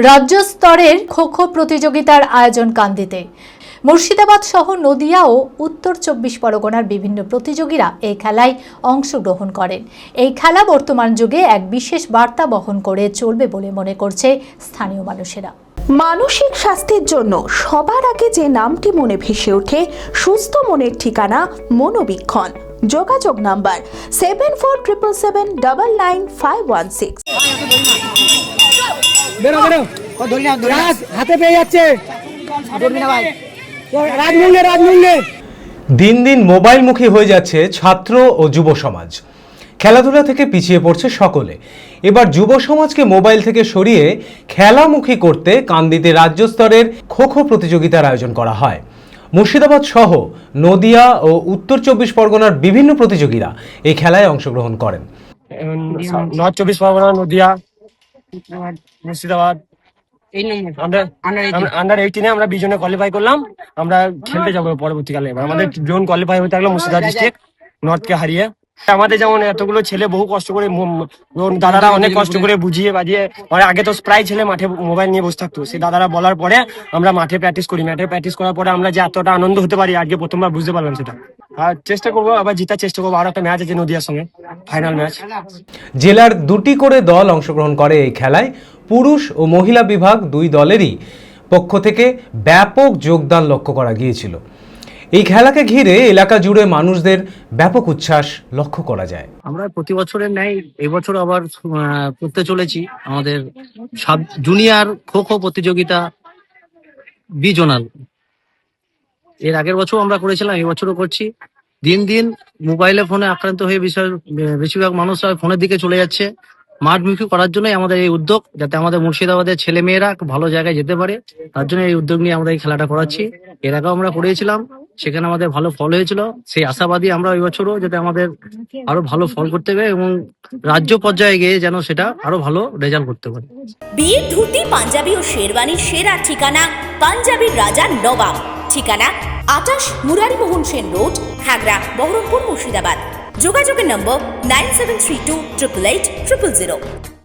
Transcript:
রাজ্য স্তরের খো খো প্রতিযোগিতার আয়োজন কান্দিতে। মুর্শিদাবাদ সহ নদিয়া ও উত্তর ২৪ পরগনার বিভিন্ন প্রতিযোগীরা এই খেলায় অংশগ্রহণ করেন। এই খেলা বর্তমান যুগে এক বিশেষ বার্তা বহন করে চলবে বলে মনে করছে স্থানীয় মানুষেরা। মানসিক স্বাস্থ্যের জন্য সবার আগে যে নামটি মনে ভেসে ওঠে, সুস্থ মনের ঠিকানা মনোবীক্ষণ। যোগাযোগ নাম্বার 7477799516। হাতে পেয়ে যাচ্ছে। দিন দিন মোবাইলমুখী হয়ে যাচ্ছে ছাত্র ও যুব সমাজ। খেলাধুলা থেকে পিছিয়ে পড়ছে সকলে। এবার যুব সমাজকে মোবাইল থেকে সরিয়ে খেলামুখী করতে কান্দিতে রাজ্য স্তরের খো খো প্রতিযোগিতার আয়োজন করা হয়। মুর্শিদাবাদ সহ নদিয়া ও উত্তর ২৪ পরগনার বিভিন্ন প্রতিযোগীরা এই খেলায় অংশগ্রহণ করেন। নর্থ ২৪ পরগনা, নদিয়া, মুর্শিদাবাদ আন্ডার 18 আমরা 20 জনে কোয়ালিফাই করলাম। আমরা খেলতে যাবো পরবর্তীকালে। আমাদের জোন কোয়ালিফাই হতে থাকলো মুর্শিদাবাদ ডিস্ট্রিক্ট নর্থকে হারিয়ে। আমাদের যেমন এতগুলো ছেলে বহু কষ্ট করে, দাদারা অনেক কষ্ট করে বুঝিয়ে বাজিয়ে, আগে তো প্রায় ছেলে মাঠে মোবাইল নিয়ে বসে থাকতো। সেই দাদারা বলার পরে আমরা মাঠে প্র্যাকটিস করি। মাঠে প্র্যাকটিস করার পরে আমরা যে এতটা আনন্দ হতে পারি আজকে প্রথমবার বুঝতে পারলাম সেটা। আর চেষ্টা করবো, আবার জিতার চেষ্টা করবো। আর একটা ম্যাচ আছে নদিয়ার সঙ্গে, ফাইনাল ম্যাচ। জেলার 2টি করে দল অংশগ্রহণ করে এই খেলায়। পুরুষ ও মহিলা বিভাগ 2 দলেরই পক্ষ থেকে ব্যাপক যোগদান লক্ষ্য করা গিয়েছিল। এই খেলাকে ঘিরে এলাকা জুড়ে মানুষদের ব্যাপক উচ্ছ্বাস লক্ষ্য করা যায়। আমরা প্রতি বছরের ন্যায় এবছর আবার করতে চলেছি আমাদের জুনিয়র খো খো প্রতিযোগিতা বিজোনাল। এর আগের বছর আমরা করেছিলাম, এবছরও করছি। দিন দিন মোবাইলে ফোনে আক্রান্ত হয়ে বেশিরভাগ মানুষরা ফোনের দিকে চলে যাচ্ছে। মাঠমুখী করার জন্যই আমাদের এই উদ্যোগ, যাতে আমাদের মুর্শিদাবাদের ছেলে মেয়েরা ভালো জায়গায় যেতে পারে। তার জন্য এই উদ্যোগ নিয়ে আমরা এই খেলাটা করাচ্ছি। এর আগেও আমরা করিয়েছিলাম, সেখানে আমাদের ভালো ফল হয়েছিল। সেই আশাবাদী আমরা এই বছরও যাতে আমাদের আরো ভালো ফল করতে হবে এবং রাজ্য পর্যায়ে গিয়ে যেন সেটা আরো ভালো রেজাল্ট করতে পারে। বিয়ের ধুতি, পাঞ্জাবি ও শেরওয়ানির সেরা ঠিকানা পাঞ্জাবির রাজা নবাব। ঠিকানা 28 মুরারিমোহন সেন রোড, খাগড়া, বহরমপুর, মুর্শিদাবাদ। যোগাযোগের নম্বর 9732 888 000।